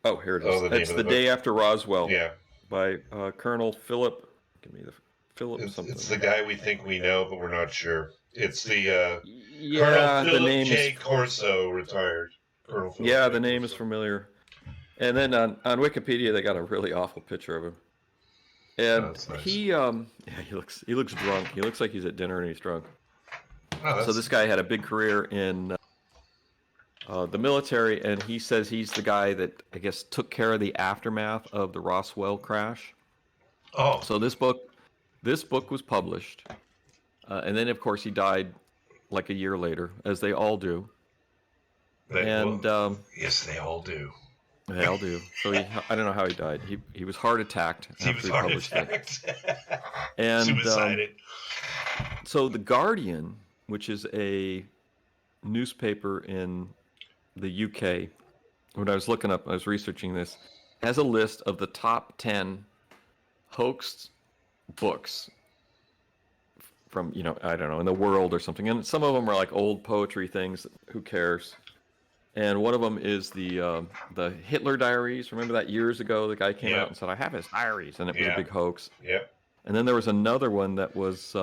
Oh, here it is. It's The Day After Roswell. Yeah. By Colonel Philip. Give me the Philip something. It's the guy we think we know, but we're not sure. It's the Colonel Philip the name J. Corso, retired. Colonel Philip yeah, J. the name Corso. is familiar. And then on Wikipedia, they got a really awful picture of him. And that's nice. he looks drunk. He looks like he's at dinner and he's drunk. Oh, so this guy had a big career in the military, and he says he's the guy that I guess took care of the aftermath of the Roswell crash. Oh, So this book was published, and then of course he died like a year later, as they all do. And yes, they all do. they all do. So I don't know how he died. He was heart attacked He was after he heart published it. attacked. And Suicided. so the Guardian, which is a newspaper in the UK, when I was researching this, has a list of the top 10 hoax books from, I don't know, in the world or something. And some of them are like old poetry things. Who cares? And one of them is the Hitler diaries. Remember that years ago, the guy came out and said, I have his diaries, and it was a big hoax. Yep. And then there was another one that was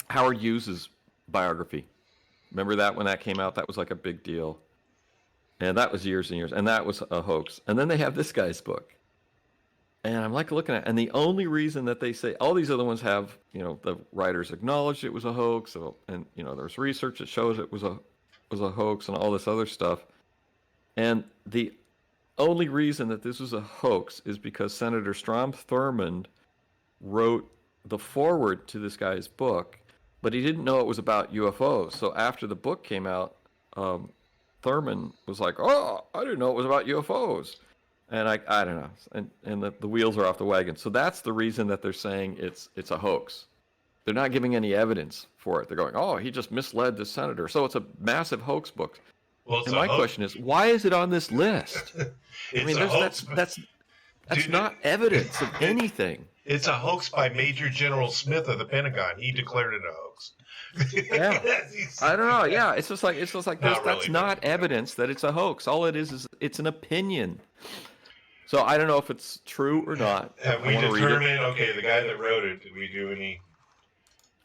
Howard Hughes's biography. Remember that when that came out? That was like a big deal. And that was years and years. And that was a hoax. And then they have this guy's book. And I'm like looking at it. And the only reason that they say, all these other ones have, the writers acknowledged it was a hoax. And, there's research that shows it was a hoax and all this other stuff. And the only reason that this was a hoax is because Senator Strom Thurmond wrote the foreword to this guy's book, but he didn't know it was about UFOs. So after the book came out, Thurmond was like, "Oh, I didn't know it was about UFOs," and I don't know, and the wheels are off the wagon. So that's the reason that they're saying it's a hoax. They're not giving any evidence for it. They're going, "Oh, he just misled the senator." So it's a massive hoax book. Well, and my question is, why is it on this list? I mean, that's not evidence of anything. It's a hoax by Major General Smith of the Pentagon. He declared it a hoax. Yeah, I don't know. Yeah, it's just like that's not evidence that it's a hoax. All it is it's an opinion. So I don't know if it's true or not. Have we determined? Okay, the guy that wrote it. Did we do any?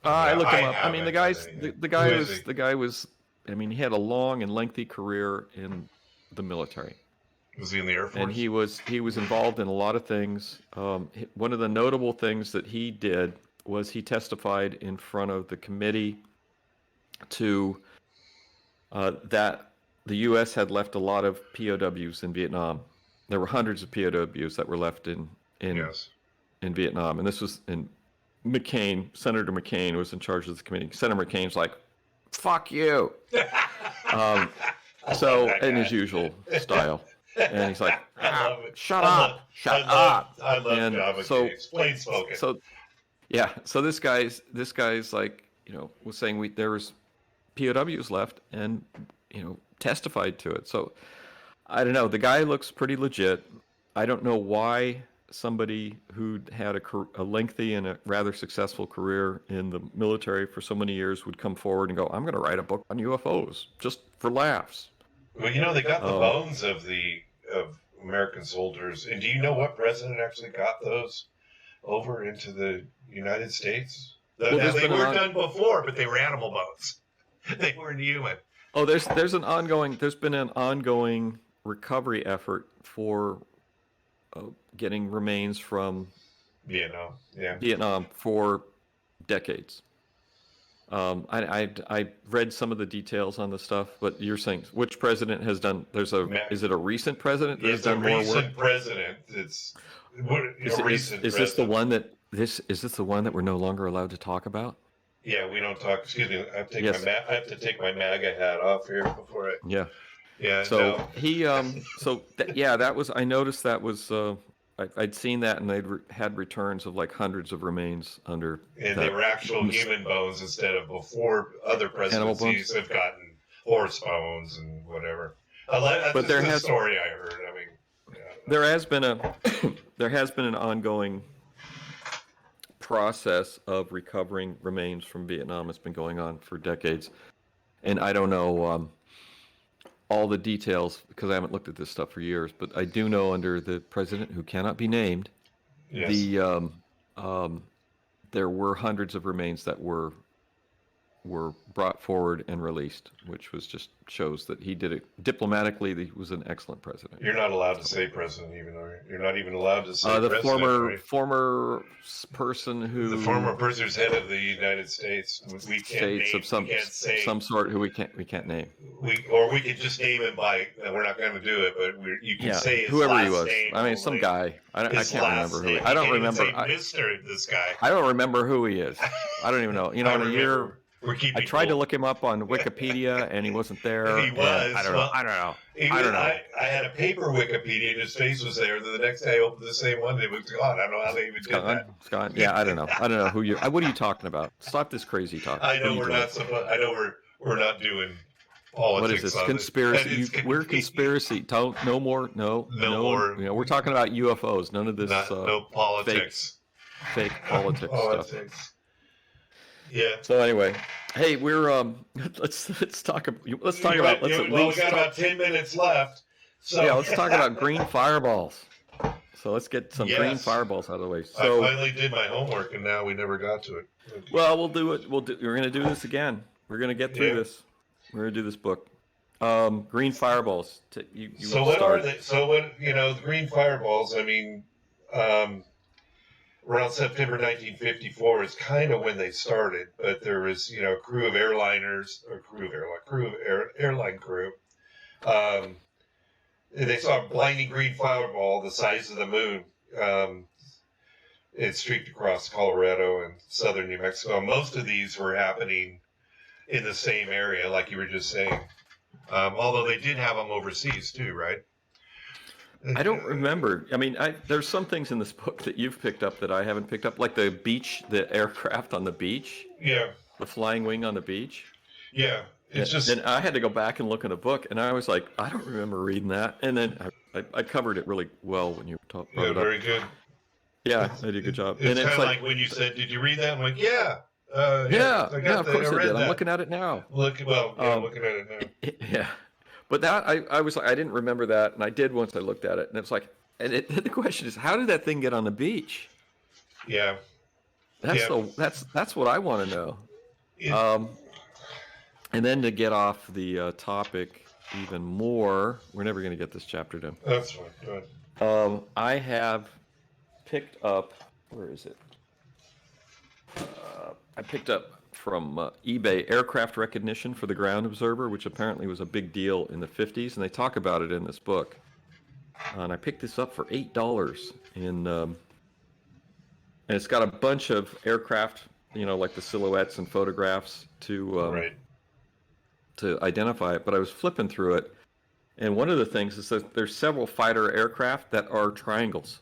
I looked him up. I mean, the guy was. I mean, he had a long and lengthy career in the military. Was he in the Air Force? And he was involved in a lot of things. One of the notable things that he did was he testified in front of the committee to that the U.S. had left a lot of POWs in Vietnam. There were hundreds of POWs that were left in Vietnam, and this was in McCain. Senator McCain was in charge of the committee. Senator McCain's like, "Fuck you," so in his usual style. And he's like, shut up. I love and Java James. Plain spoken. So this guy's like, was saying there was POWs left and, testified to it. So I don't know. The guy looks pretty legit. I don't know why somebody who had a lengthy and a rather successful career in the military for so many years would come forward and go, I'm going to write a book on UFOs just for laughs. Well, they got the bones of American soldiers. And do you know what president actually got those over into the United States? They were done before, but they were animal bones. They weren't human. Oh, there's been an ongoing recovery effort for getting remains from Vietnam for decades. I read some of the details on the stuff, but you're saying which president has done? Is it a recent president that has done more work? It's a recent president. It's a recent. Is this the one that is this the one that we're no longer allowed to talk about? Yeah, we don't talk. Excuse me. I have to take my MAGA hat off here before I. Yeah. Yeah. So he that was. I noticed that was. I'd seen that, and they'd had returns of like hundreds of remains under. And they were actual human bones instead of before other presidencies have gotten horse bones and whatever. But there's a story I heard. I mean, there has been an ongoing process of recovering remains from Vietnam. It's been going on for decades, and I don't know all the details because I haven't looked at this stuff for years, but I do know under the president who cannot be named, there were hundreds of remains that were were brought forward and released, which was just shows that he did it diplomatically. He was an excellent president. You're not allowed to say president, even though you're not even allowed to say The president, right? former person who The former person's head of the United States. We can't states name, of some we can't say, some sort who we can't name. we could just name him by. We're not going to do it, but you can say his whoever last he was. name. I mean, some guy. I can't remember who. I don't remember. Mr. This guy. I don't remember who he is. I don't even know. You know, in a year. I tried to look him up on Wikipedia, and he wasn't there. He was. I don't know. I don't know. I had a paper Wikipedia, and his face was there. Then the next day, I opened the same one, and it was gone. I don't know how they even did that. It's gone. Yeah, I don't know. I don't know who you. What are you talking about? Stop this crazy talk. I know we're not supposed. I know we're not doing politics. What is this? Conspiracy? We're conspiracy. No more. No more. You know, we're talking about UFOs. None of this. No politics. Fake politics stuff. Yeah. So anyway, hey, we're let's talk about. We got about 10 minutes left. So yeah, let's talk about green fireballs. So let's get some green fireballs out of the way. So I finally did my homework, and now we never got to it. Well, we'll do it. We're going to do this again. We're going to get through this. We're going to do this book. Green fireballs. So what are they? So what? The green fireballs. I mean. Around September 1954 is kind of when they started, but there was, a crew of airline crew. They saw a blinding green fireball the size of the moon. It streaked across Colorado and southern New Mexico. Most of these were happening in the same area, like you were just saying. Although they did have them overseas too, right? I don't remember. I mean, there's some things in this book that you've picked up that I haven't picked up, like the aircraft on the beach. Yeah. The flying wing on the beach. Yeah. And I had to go back and look in the book, and I was like, I don't remember reading that. And then I covered it really well when you brought it up. Very good. Yeah, I did a good job. It's kind of like when you said, "Did you read that?" I'm like, "Yeah." Of course I did. I'm looking at it now. Looking at it now. Yeah. But that I was like, I didn't remember that, and I did once I looked at it, and it's like, the question is, how did that thing get on the beach? Yeah, that's what I want to know. And then to get off the topic even more, we're never going to get this chapter done. That's fine. Go ahead. I have picked up. Where is it? I picked up from eBay aircraft recognition for the ground observer, which apparently was a big deal in the 50s, and they talk about it in this book. And I picked this up for $8, and it's got a bunch of aircraft, like the silhouettes and photographs to identify it. But I was flipping through it, and one of the things is that there's several fighter aircraft that are triangles,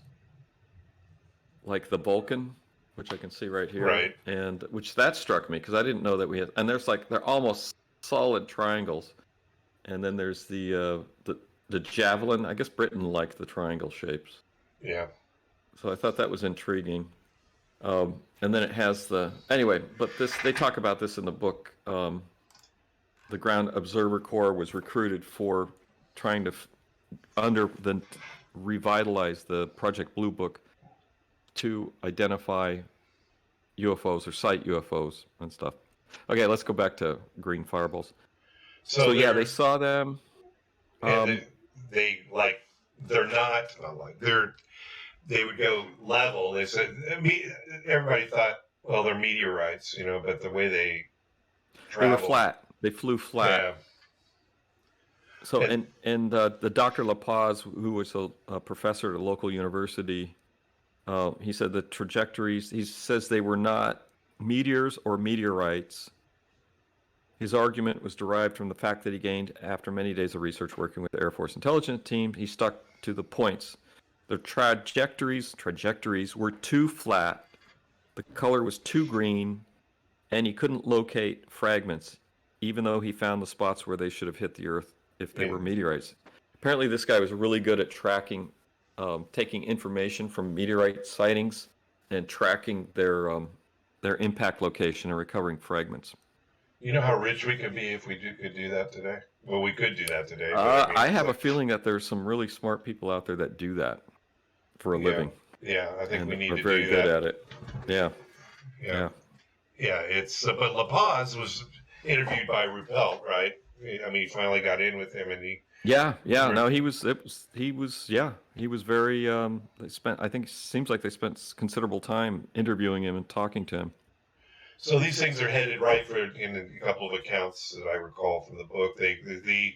like the Vulcan, which I can see right here, right? And that struck me because I didn't know that we had. And they're almost solid triangles, and then there's the Javelin. I guess Britain liked the triangle shapes. Yeah. So I thought that was intriguing. And then it has anyway. But they talk about this in the book. The Ground Observer Corps was recruited for trying to revitalize the Project Bluebook to identify UFOs or sight UFOs and stuff. Okay, let's go back to green fireballs. So yeah, they saw them. They would go level. They said, everybody thought, well, they're meteorites, but the way they traveled. They were flat. They flew flat. Yeah. So and the Dr. La Paz, who was a professor at a local university. He said the trajectories, he says they were not meteors or meteorites. His argument was derived from the fact that he gained after many days of research working with the Air Force intelligence team. He stuck to the points. The trajectories were too flat, the color was too green, and he couldn't locate fragments, even though he found the spots where they should have hit the Earth if they were meteorites. Apparently this guy was really good at tracking taking information from meteorite sightings and tracking their impact location and recovering fragments. You know how rich we could be if we could do that today? Well, we could do that today. I have a feeling that there's some really smart people out there that do that for a living. Yeah, I think we need to do that. We're very good at it. Yeah. Yeah, it's but La Paz was interviewed by Ruppelt, right? I mean, he finally got in with him, and Yeah. No, he was. He was. Yeah, he was very. They spent. I think it seems like they spent considerable time interviewing him and talking to him. so these things are headed right for in a couple of accounts that I recall from the book. The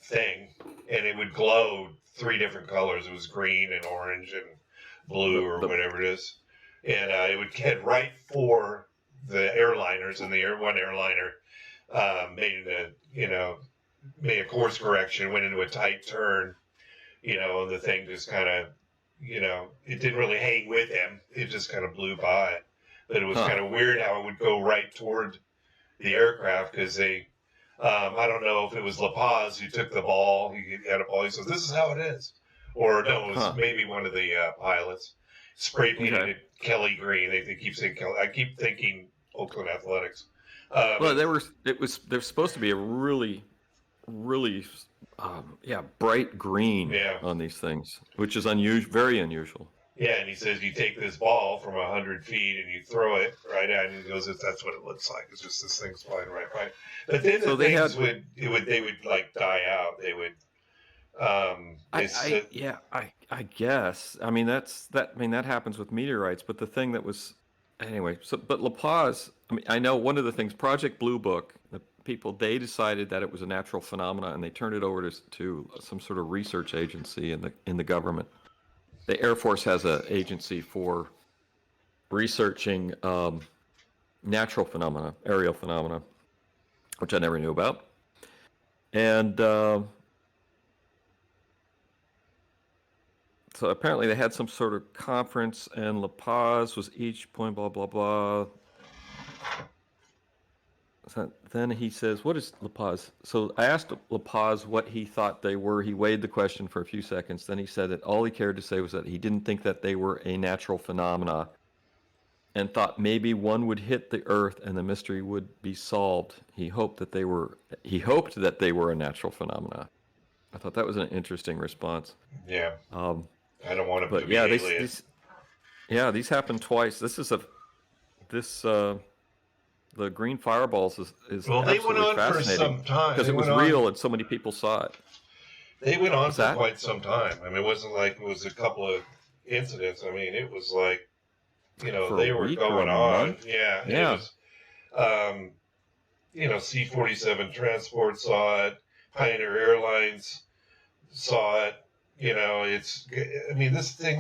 thing, and it would glow three different colors. It was green and orange and blue or The whatever it is, and it would head right for the airliners, and one airliner made a course correction, went into a tight turn, and the thing just kind of, it didn't really hang with him. It just kind of blew by. But it was kind of weird how it would go right toward the aircraft because I don't know if it was La Paz who took the ball. He had a ball. He says, "This is how it is," or no, it was maybe one of the pilots spray painted it Kelly green. They keep saying Kelly. I keep thinking Oakland Athletics. well, they're supposed to be a really, bright green on these things, which is unusual, very unusual. Yeah, and he says you take this ball from 100 feet and you throw it right at, and he goes, "That's what it looks like. It's just this thing's flying right by." But then the things would like die out. They would. I guess. I mean that happens with meteorites. But the thing that was anyway. But La Paz. I mean, I know one of the things. Project Blue Book. The people they decided that it was a natural phenomenon, and they turned it over to some sort of research agency in the government. The Air Force has an agency for researching natural phenomena, aerial phenomena, which I never knew about. And so apparently they had some sort of conference, and La Paz was each point, blah, blah, blah. So then he says, "What is La Paz?" So I asked La Paz what he thought they were. He weighed the question for a few seconds. Then he said that all he cared to say was that he didn't think that they were a natural phenomena and thought maybe one would hit the Earth and the mystery would be solved. He hoped that they were a natural phenomena. I thought that was an interesting response. Yeah. I don't want to be aliens. These happened twice. The green fireballs is well, they went on for some time because it was real and so many people saw it. They went on for quite some time. I mean, it wasn't like it was a couple of incidents. I mean, it was like, they were going on. Yeah. It was, C-47 Transport saw it. Pioneer Airlines saw it.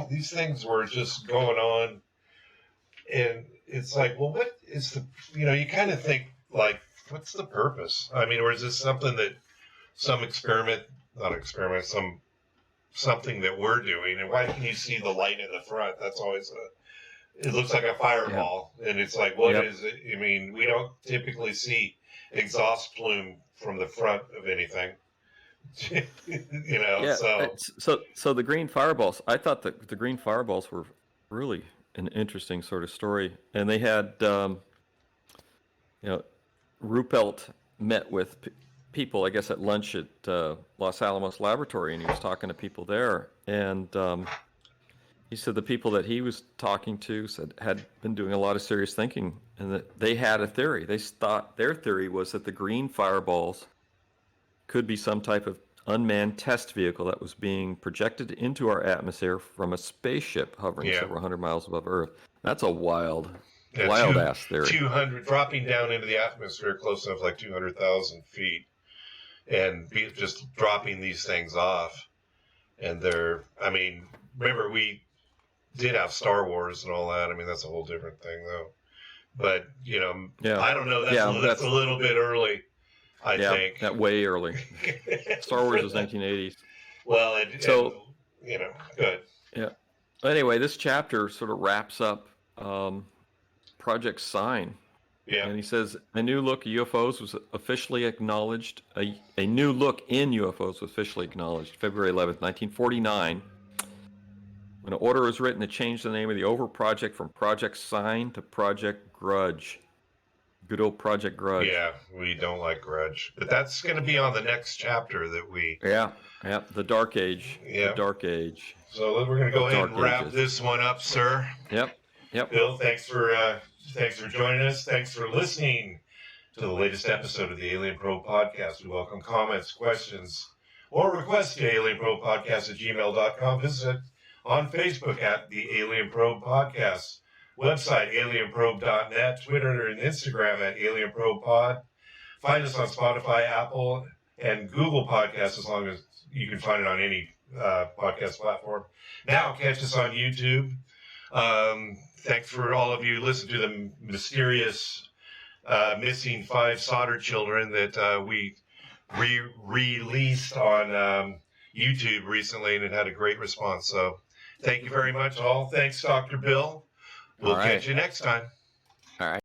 These things were just going on, and it's like, well, what is you kind of think, like, what's the purpose? I mean, or is this something that something that we're doing? And why can you see the light in the front? That's always it looks like a fireball. Yeah. And it's like, what is it? I mean, we don't typically see exhaust plume from the front of anything. So the green fireballs, I thought that the green fireballs were really an interesting sort of story. And they had, Ruppelt met with people, I guess, at lunch at Los Alamos Laboratory, and he was talking to people there. And he said the people that he was talking to had been doing a lot of serious thinking, and that they had a theory. They thought their theory was that the green fireballs could be some type of unmanned test vehicle that was being projected into our atmosphere from a spaceship hovering several hundred miles above Earth. That's a wild ass theory. 200 dropping down into the atmosphere close enough, like 200,000 feet, and just dropping these things off. And remember, we did have Star Wars and all that. I mean, that's a whole different thing, though. But I don't know. That's a little bit early. I think that way early. Star Wars was 1980s. Well, good. Yeah. Anyway, this chapter sort of wraps up Project Sign. Yeah. And he says a new look at UFOs was officially acknowledged. A new look in UFOs was officially acknowledged February 11th, 1949. When an order was written to change the name of the OVER project from Project Sign to Project Grudge. Good old Project Grudge. Yeah, we don't like Grudge. But that's going to be on the next chapter that we... Yeah, the Dark Age. Yeah. The Dark Age. So we're going to go ahead and wrap this one up, sir. Yep. Yep. Bill, thanks for joining us. Thanks for listening to the latest episode of the Alien Probe Podcast. We welcome comments, questions, or requests to alienprobepodcast@gmail.com. Visit on Facebook at the Alien Probe Podcast. Website, alienprobe.net. Twitter and Instagram at Alien Probe Pod. Find us on Spotify, Apple, and Google Podcasts, as long as you can find it on any podcast platform. Now, catch us on YouTube. Thanks for all of you listening to the mysterious missing 5 solder children that we released on YouTube recently, and it had a great response. So thank you very much, all. Thanks, Dr. Bill. We'll catch you next time. All right.